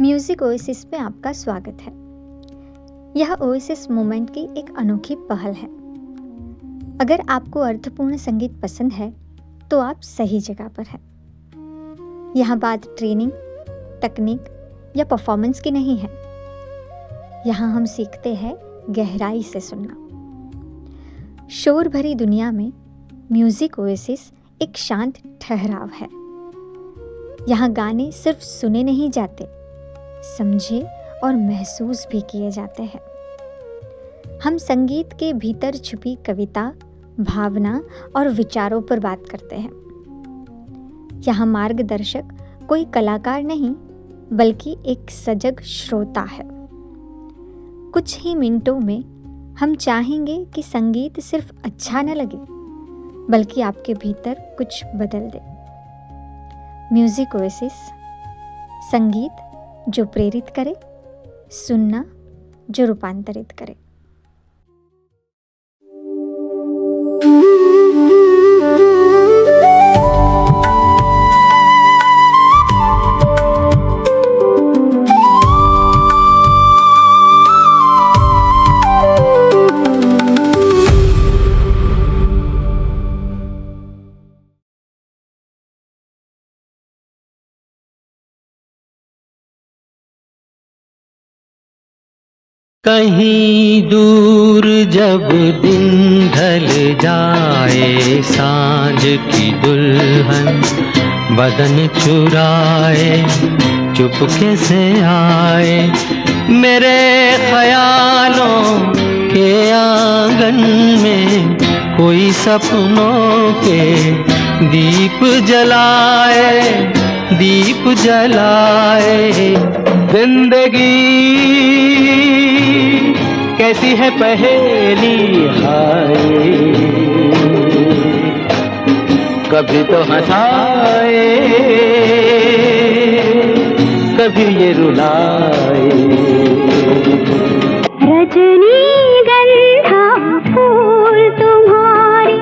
Music oasis में आपका स्वागत है। यह ओएसिस मोमेंट की एक अनोखी पहल है। अगर आपको अर्थपूर्ण संगीत पसंद है तो आप सही जगह पर हैं। यहाँ बात ट्रेनिंग, तकनीक या परफॉर्मेंस की नहीं है। यहाँ हम सीखते हैं गहराई से सुनना। शोर भरी दुनिया में म्यूज़िक ओएसिस एक शांत ठहराव है। यहाँ गाने सिर्फ सुने नहीं जाते, समझे और महसूस भी किए जाते हैं। हम संगीत के भीतर छुपी कविता, भावना और विचारों पर बात करते हैं। यहाँ मार्गदर्शक कोई कलाकार नहीं, बल्कि एक सजग श्रोता है। कुछ ही मिनटों में हम चाहेंगे कि संगीत सिर्फ अच्छा न लगे, बल्कि आपके भीतर कुछ बदल दे। म्यूजिक ओएसिस, संगीत जो प्रेरित करे, सुनना जो रूपांतरित करे। कहीं दूर जब दिन ढल जाए, सांझ की दुल्हन बदन चुराए, चुपके से आए मेरे ख्यालों के आंगन में, कोई सपनों के दीप जलाए, दीप जलाए। जिंदगी कैसी है पहेली हाय, कभी तो हंसाए, कभी ये रुलाए। रजनीगंधा फूल तुम्हारे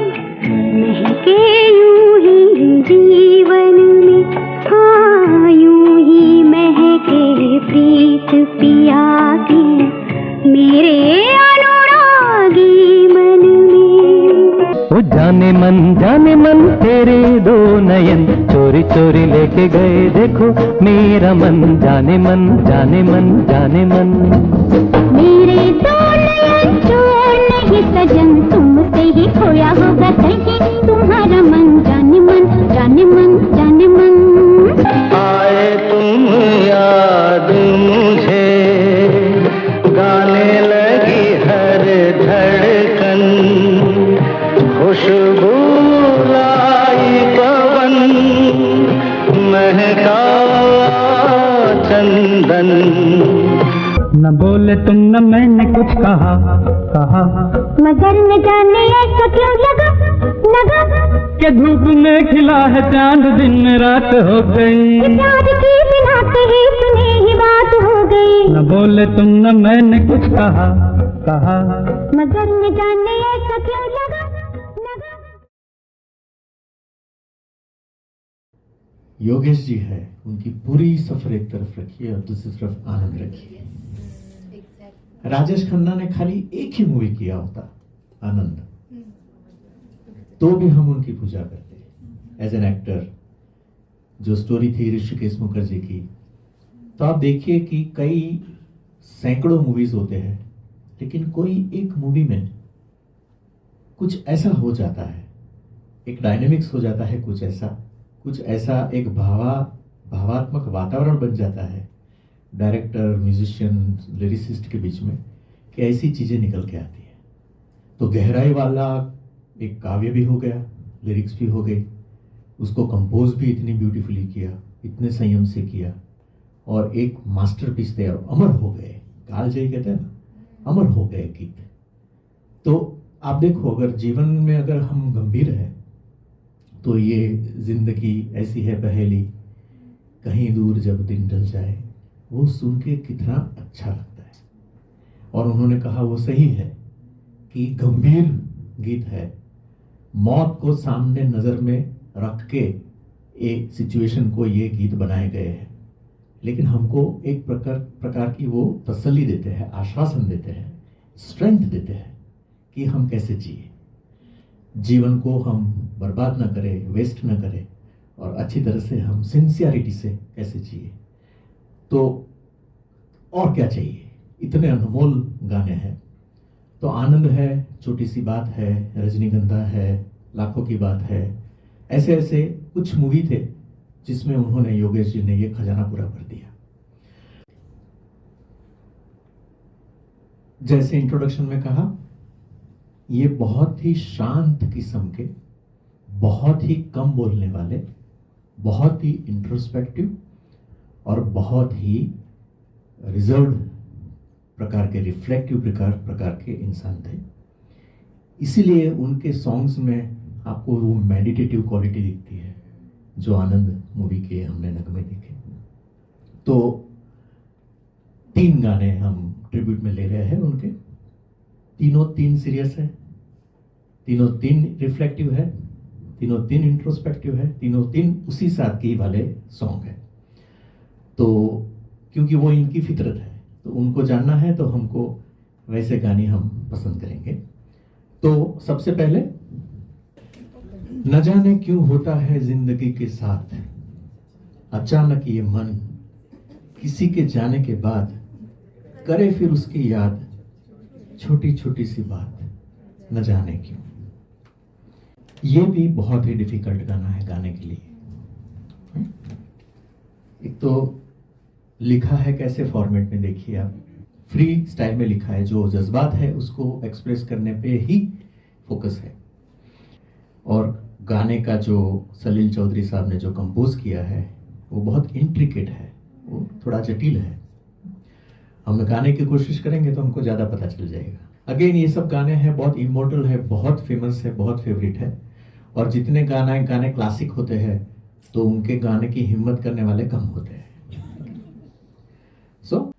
महके यूं ही जीवन में, हाँ यूं ही महके प्रीत पिया की मेरे अनुरागी मन में। ओ जाने मन तेरे दो नयन चोरी चोरी लेके गए, देखो मेरा मन। जाने मन जाने मन जाने मन, मेरे दो नयन चोर नहीं सजन, तुमसे ही खोया होगा कहीं तुम्हारा मन। जाने मन जाने मन जाने मन। आए तुम याद मुझे, गाने लगी हर धड़कन, खुशबू लाई पवन, महका चंदन। न बोले तुम न मैंने कुछ कहा, मगर न जाने ऐसा क्यों लगा कि धूप में खिला है चांद, दिन रात हो गई। प्यार की बिना कही सुनी ही बात हो गई। न बोले तुम न मैंने कुछ कहा, मगर न जाने ऐसा क्यों लगा। योगेश जी है, उनकी पूरी सफर एक तरफ रखिए और दूसरी तरफ आनंद रखिए। राजेश खन्ना ने खाली एक ही मूवी किया होता, आनंद, तो भी हम उनकी पूजा करते एज एन एक्टर। जो स्टोरी थी ऋषिकेश मुखर्जी की, तो आप देखिए कि कई सैकड़ों मूवीज होते हैं, लेकिन कोई एक मूवी में कुछ ऐसा हो जाता है, एक डायनेमिक्स हो जाता है, कुछ ऐसा एक भावात्मक वातावरण बन जाता है डायरेक्टर, म्यूजिशियन, लिरिसिस्ट के बीच में, कि ऐसी चीजें निकल के आती है। तो गहराई वाला एक काव्य भी हो गया, लिरिक्स भी हो गई, उसको कंपोज भी इतनी ब्यूटीफुली किया, इतने संयम से किया, और एक मास्टरपीस तैयार, अमर हो गए। कालजयी कहते हैं ना, अमर हो गए गीत। तो आप देखो, अगर जीवन में अगर हम गंभीर हैं तो ये जिंदगी ऐसी है पहेली, कहीं दूर जब दिन ढल जाए, वो सुन के कितना अच्छा लगता है। और उन्होंने कहा वो सही है कि गंभीर गीत है, मौत को सामने नजर में रख के एक सिचुएशन को ये गीत बनाए गए हैं। लेकिन हमको एक प्रकार की वो तसल्ली देते हैं, आश्वासन देते हैं, स्ट्रेंथ देते हैं कि हम कैसे जिए, जीवन को हम बर्बाद ना करें, वेस्ट ना करें, और अच्छी तरह से हम सिंसियरिटी से कैसे जिए। तो और क्या चाहिए, इतने अनमोल गाने हैं। तो आनंद है, छोटी सी बात है, रजनीगंधा है, लाखों की बात है, ऐसे ऐसे कुछ मूवी थे जिसमें उन्होंने, योगेश जी ने ये खजाना पूरा कर दिया। जैसे इंट्रोडक्शन में कहा, ये बहुत ही शांत किस्म के, बहुत ही कम बोलने वाले, बहुत ही इंट्रोस्पेक्टिव और बहुत ही रिजर्व्ड प्रकार के, रिफ्लेक्टिव प्रकार के इंसान थे। इसीलिए उनके सॉन्ग्स में आपको वो मेडिटेटिव क्वालिटी दिखती है जो आनंद मूवी के हमने नगमे देखे। तो 3 गाने हम ट्रिब्यूट में ले रहे हैं उनके, तीनों 3 सीरियस है, तीनों 3 रिफ्लेक्टिव है, तीनों 3 इंट्रोस्पेक्टिव है, तीनों 3 उसी सादगी वाले सॉन्ग है। तो क्योंकि वो इनकी फितरत है, तो उनको जानना है, तो हमको वैसे गाने हम पसंद करेंगे। तो सबसे पहले, न जाने क्यों होता है जिंदगी के साथ अचानक ये मन, किसी के जाने के बाद करे फिर उसकी याद, छोटी छोटी सी बात, न जाने क्यों। ये भी बहुत ही डिफिकल्ट गाना है गाने के लिए। एक तो लिखा है कैसे फॉर्मेट में, देखिए आप, फ्री स्टाइल में लिखा है, जो जज्बात है उसको एक्सप्रेस करने पे ही फोकस है। और गाने का जो सलील चौधरी साहब ने जो कंपोज किया है वो बहुत इंट्रिकेट है, वो थोड़ा जटिल है। हम गाने की कोशिश करेंगे तो हमको ज़्यादा पता चल जाएगा। अगेन ये सब गाने हैं, बहुत इमोर्टल है, बहुत फेमस है, बहुत फेवरेट है। और जितने गाने क्लासिक होते हैं तो उनके गाने की हिम्मत करने वाले कम होते हैं। सो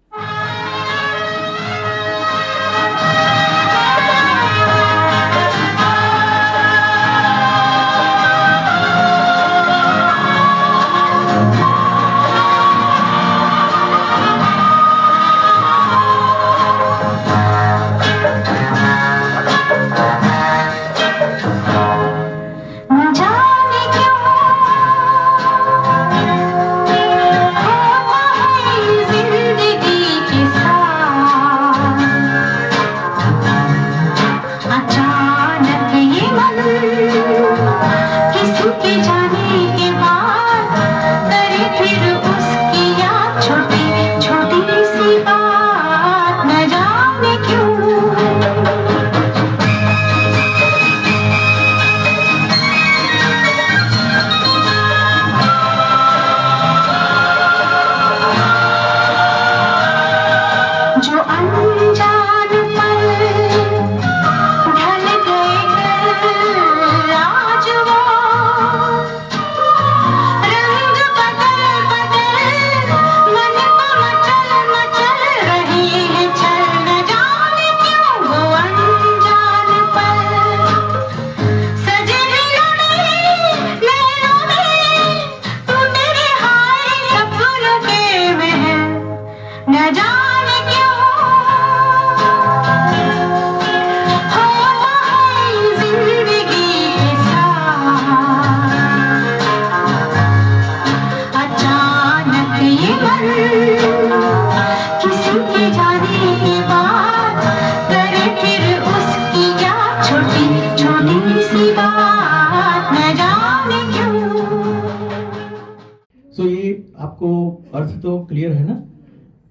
आपको अर्थ तो क्लियर है ना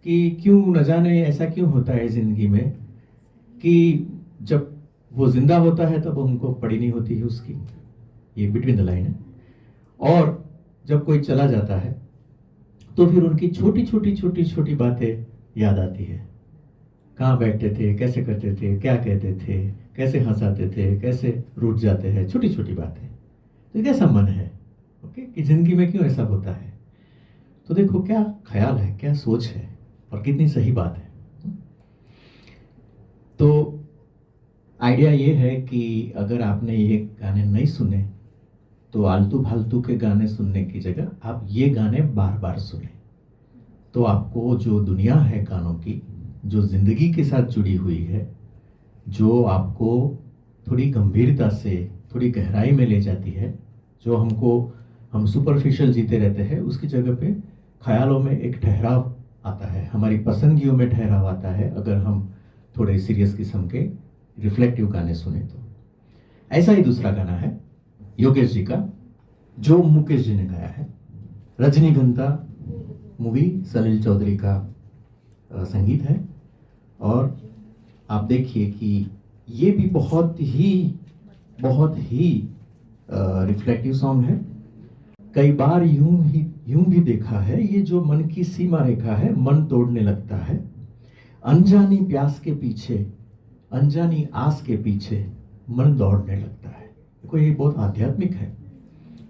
कि क्यों, न जाने ऐसा क्यों होता है जिंदगी में कि जब वो जिंदा होता है तब उनको पड़ी नहीं होती है उसकी, ये बिटवीन द लाइन है। और जब कोई चला जाता है तो फिर उनकी छोटी छोटी बातें याद आती है। कहाँ बैठते थे, कैसे करते थे, क्या कहते थे, कैसे हंसाते थे, कैसे रूठ जाते हैं, छोटी छोटी बातें। तो कैसा मन है ओके कि जिंदगी में क्यों ऐसा होता है। तो देखो क्या ख्याल है, क्या सोच है और कितनी सही बात है। तो आइडिया ये है कि अगर आपने ये गाने नहीं सुने तो आलतू फालतू के गाने सुनने की जगह आप ये गाने बार बार सुने तो आपको जो दुनिया है गानों की, जो ज़िंदगी के साथ जुड़ी हुई है, जो आपको थोड़ी गंभीरता से, थोड़ी गहराई में ले जाती है, जो हम सुपरफिशियल जीते रहते हैं, उसकी जगह पे ख्यालों में एक ठहराव आता है, हमारी पसंदगियों में ठहराव आता है अगर हम थोड़े सीरियस किस्म के रिफ्लेक्टिव गाने सुने तो। ऐसा ही दूसरा गाना है योगेश जी का, जो मुकेश जी ने गाया है। रजनीगंधा मूवी सलील चौधरी का संगीत है, और आप देखिए कि ये भी बहुत ही रिफ्लेक्टिव सॉन्ग है। कई बार यूं भी देखा है, ये जो मन की सीमा रेखा है, मन तोड़ने लगता है। अनजानी प्यास के पीछे, अनजानी आस के पीछे मन दौड़ने लगता है। देखो ये बहुत आध्यात्मिक है,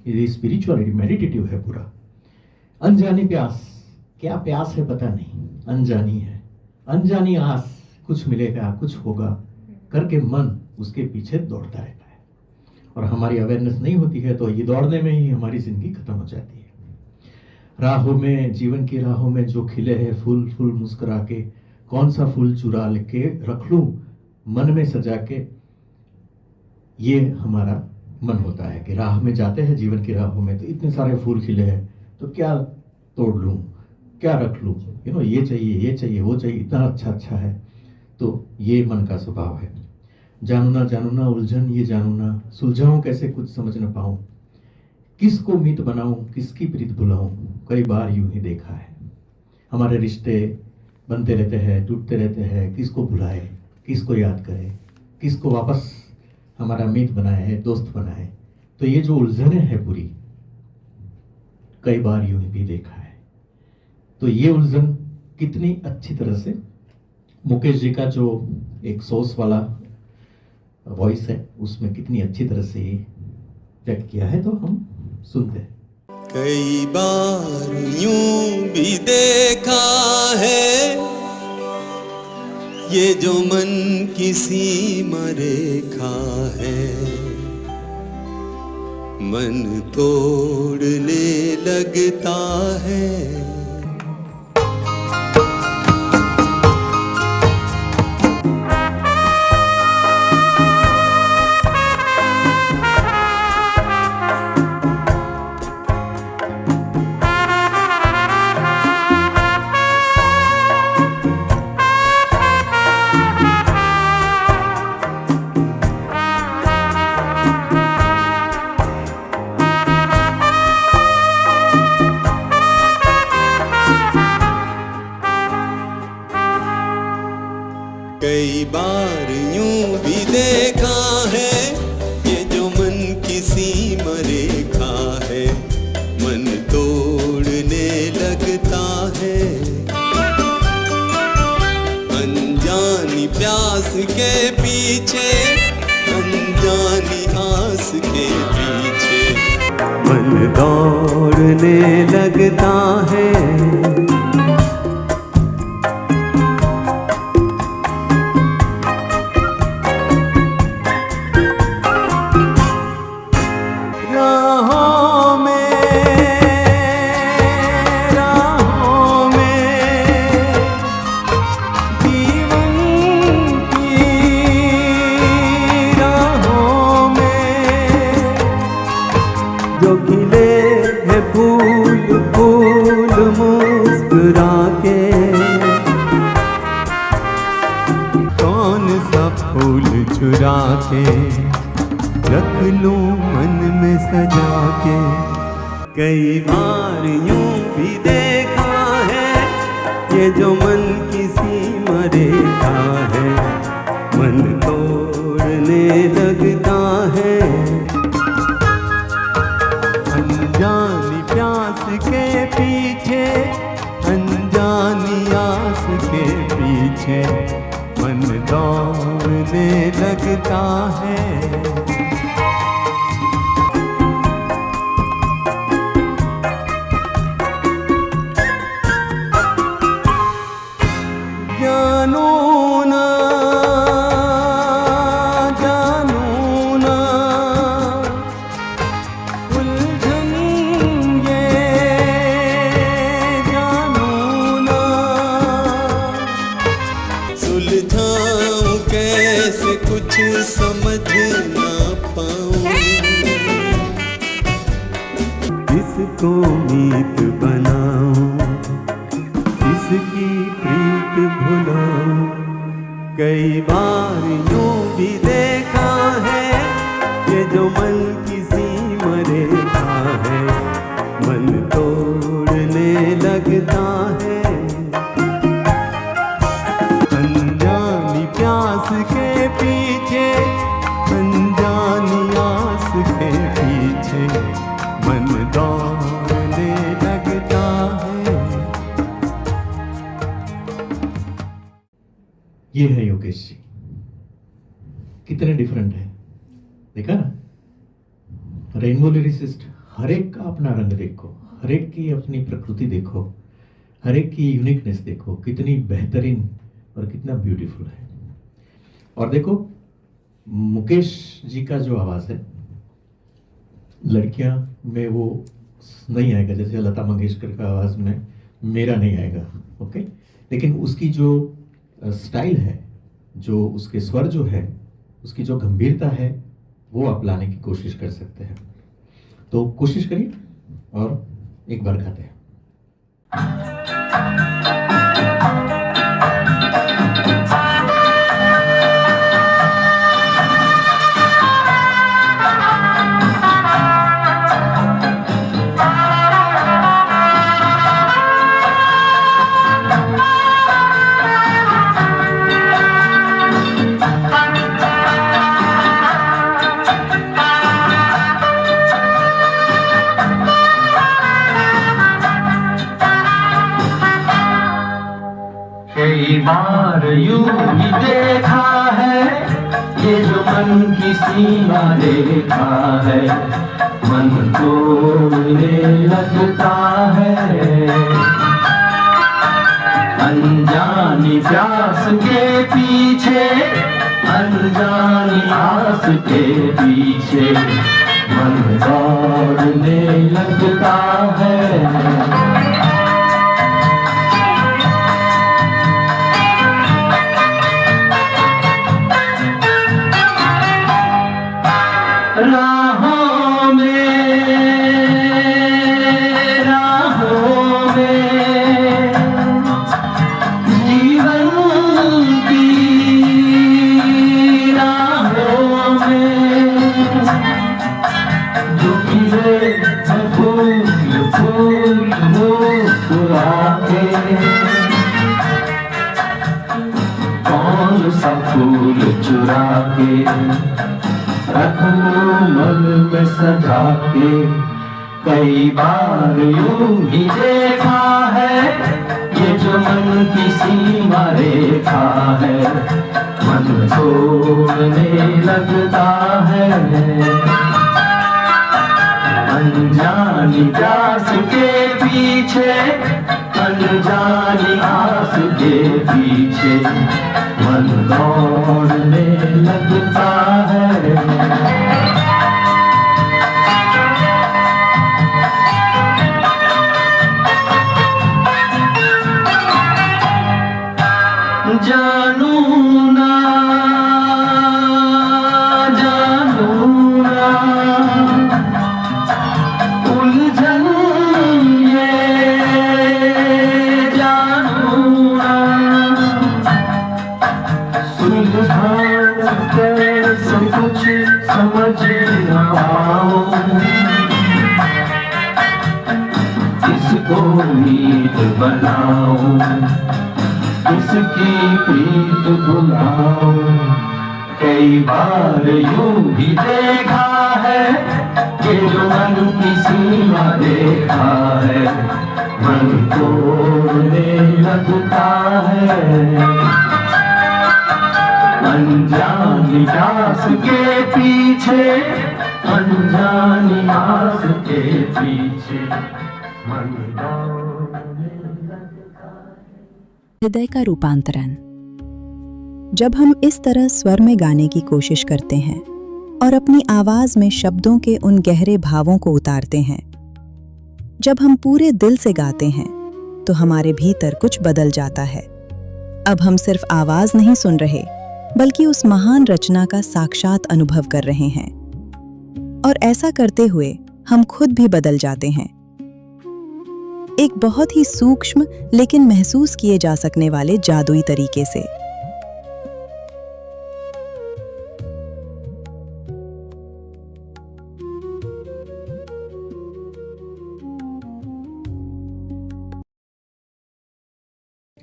ये स्पिरिचुअलिटी, मेडिटेटिव है पूरा। अनजानी प्यास, क्या प्यास है पता नहीं, अनजानी है। अनजानी आस, कुछ मिलेगा, कुछ होगा करके मन उसके पीछे दौड़ता रहता है, और हमारी अवेयरनेस नहीं होती है तो ये दौड़ने में ही हमारी जिंदगी खत्म हो जाती है। राहों में, जीवन की राहों में जो खिले हैं फूल, फूल मुस्कुरा के, कौन सा फूल चुरा के रख लूं मन में सजा के, ये हमारा मन होता है कि राह में जाते हैं, जीवन की राहों में, तो इतने सारे फूल खिले हैं, तो क्या तोड़ लूं, क्या रख लूं, ये चाहिए, वो चाहिए, इतना अच्छा है। तो ये मन का स्वभाव है। जानू ना उलझन ये जानू ना, सुलझाऊं कैसे कुछ समझ न पाऊं, किसको मीत बनाऊं, किसकी प्रीत भुलाऊं, कई बार यूं ही देखा है। हमारे रिश्ते बनते रहते हैं, टूटते रहते हैं, किसको भुलाए, किसको याद करे, किसको वापस हमारा मीत बनाए, दोस्त बनाए। तो ये जो उलझने हैं पूरी, कई बार यूं ही भी देखा है। तो ये उलझन कितनी अच्छी तरह से मुकेश जी का जो एक सोर्स वाला वॉइस है, उसमें कितनी अच्छी तरह से व्यक्त किया है, तो हम सुनते हैं। कई बार यूं भी देखा है, ये जो मन की सीमा रेखा है, मन तोड़ने लगता है। कई बार यूं भी देखा है, ये जो मन की सीमा रेखा है, मन तोड़ने लगता है। अनजानी प्यास के पीछे, अनजानी आस के पीछे, मन दौड़ने लगता है। जो खिले हैं फूल फूल मुस्कुरा के, कौन सा फूल चुरा के रख लूं मन में सजा के। कई बार यूं भी देखा है, ये जो मन की सीमा रेखा है, मन तोड़ने लगता है। अनजानी प्यास के पीछे, अनजानी आस के पीछे, मन दौड़ने लगता है। जानू ना उलझन ये जानू कुछ समझ ना पाऊं। किसको मीत बनाऊं, किसकी प्रीत भुलाऊं। कई बार यूं भी देखा है ये जो मन किसी मरेखा है, मन तोड़ने लगता है। अनजानी प्यास के पीछे, अनजानी आस के पीछे मन दौड़ने लगता है। ये है योगेश जी, कितने डिफरेंट है, देखा ना। रेनबो लिरिसिस्ट, हर एक का अपना रंग देखो, हर एक की अपनी प्रकृति देखो, हर एक की यूनिकनेस देखो, कितनी बेहतरीन और कितना ब्यूटीफुल है। और देखो मुकेश जी का जो आवाज़ है, लड़कियां में वो नहीं आएगा, जैसे लता मंगेशकर का आवाज़ में मेरा नहीं आएगा, ओके। लेकिन उसकी जो स्टाइल है, जो उसके स्वर जो है, उसकी जो गंभीरता है, वो आप लाने की कोशिश कर सकते हैं। तो कोशिश करिए और एक बार गाते हैं। कई बार यूं ही देखा है ये जो मन की सीमा देखा है, मन तोड़ने लगता है। अनजानी प्यास के पीछे, अनजानी आस के पीछे मन दौड़ने लगता है। राहों में जीवन की राहों में जो खिले फूल फूल मुस्कुराते, कौन सा फूल चुरा के रखूं मन में सजा के। कई बार यूं ही देखा है ये जो मन की सीमा रेखा है, मन छोड़ने लगता है। अनजानी प्यास के पीछे, अनजानी आस के पीछे मन दौड़ने लगता है। जानू ना उलझन ये जानू ना, सुलझा कैसे कुछ समझ न पाऊं। किसको मीत बनाऊं, किसकी प्रीत भुलाऊं। कई बार यूं भी देखा है ये जो मन की सीमा देखा है, मन तोड़ने लगता है। अनजानी प्यास के पीछे, अनजानी आस के पीछे मन दौड़ने लगता है। हृदय का रूपांतरण। जब हम इस तरह स्वर में गाने की कोशिश करते हैं और अपनी आवाज में शब्दों के उन गहरे भावों को उतारते हैं, जब हम पूरे दिल से गाते हैं, तो हमारे भीतर कुछ बदल जाता है। अब हम सिर्फ आवाज नहीं सुन रहे, बल्कि उस महान रचना का साक्षात अनुभव कर रहे हैं। और ऐसा करते हुए हम खुद भी बदल जाते हैं, एक बहुत ही सूक्ष्म लेकिन महसूस किए जा सकने वाले जादुई तरीके से।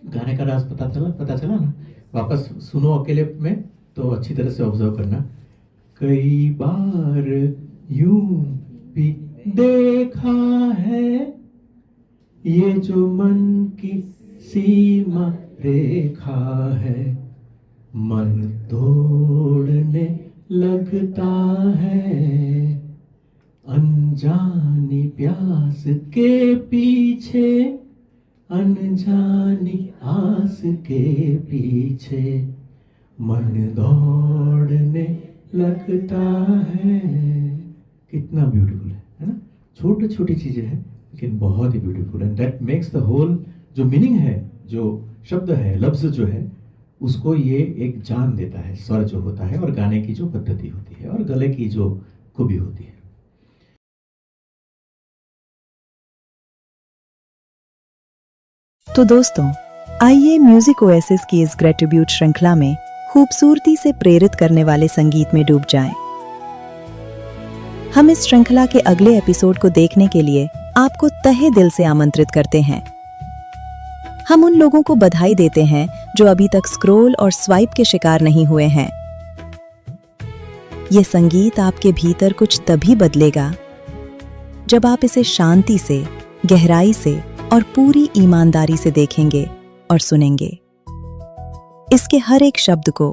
गाने का राज पता चला ना। वापस सुनो अकेले में तो अच्छी तरह से ऑब्जर्व करना। कई बार यूं भी देखा है ये जो मन की सीमा रेखा है, मन तोड़ने लगता है अनजानी प्यास के पीछे, अनजानी आस के पीछे मन दौड़ने लगता है। कितना ब्यूटीफुल है ना। छोटी छोटी चीजें हैं लेकिन बहुत ही beautiful, and that makes the whole जो मीनिंग है, जो शब्द है, लफ्ज जो है, उसको ये एक जान देता है। स्वर जो होता है और गाने की जो पद्धति होती है और गले की जो खूबी होती है। तो दोस्तों, आइए म्यूजिक ओएसिस की इस ग्रेटिट्यूड श्रृंखला में खूबसूरती से प्रेरित करने वाले संगीत में डूब जाएं। हम इस श्रृंखला के अगले एपिसोड को देखने के लिए आपको तहे दिल से आमंत्रित करते हैं। हम उन लोगों को बधाई देते हैं जो अभी तक स्क्रॉल और स्वाइप के शिकार नहीं हुए हैं। ये संगीत आपके भीतर कुछ तभी बदलेगा जब आप इसे शांति से, गहराई से और पूरी ईमानदारी से देखेंगे और सुनेंगे। इसके हर एक शब्द को,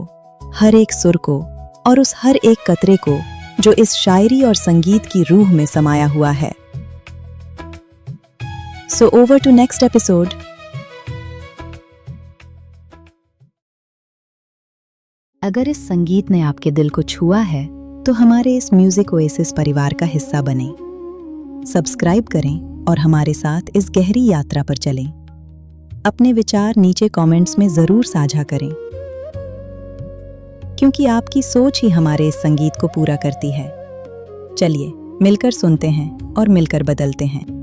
हर एक सुर को और उस हर एक कतरे को जो इस शायरी और संगीत की रूह में समाया हुआ है। So over to next episode. अगर इस संगीत ने आपके दिल को छुआ है तो हमारे इस म्यूजिक ओएसिस परिवार का हिस्सा बनें। सब्सक्राइब करें और हमारे साथ इस गहरी यात्रा पर चलें। अपने विचार नीचे कमेंट्स में जरूर साझा करें, क्योंकि आपकी सोच ही हमारे इस संगीत को पूरा करती है। चलिए मिलकर सुनते हैं और मिलकर बदलते हैं।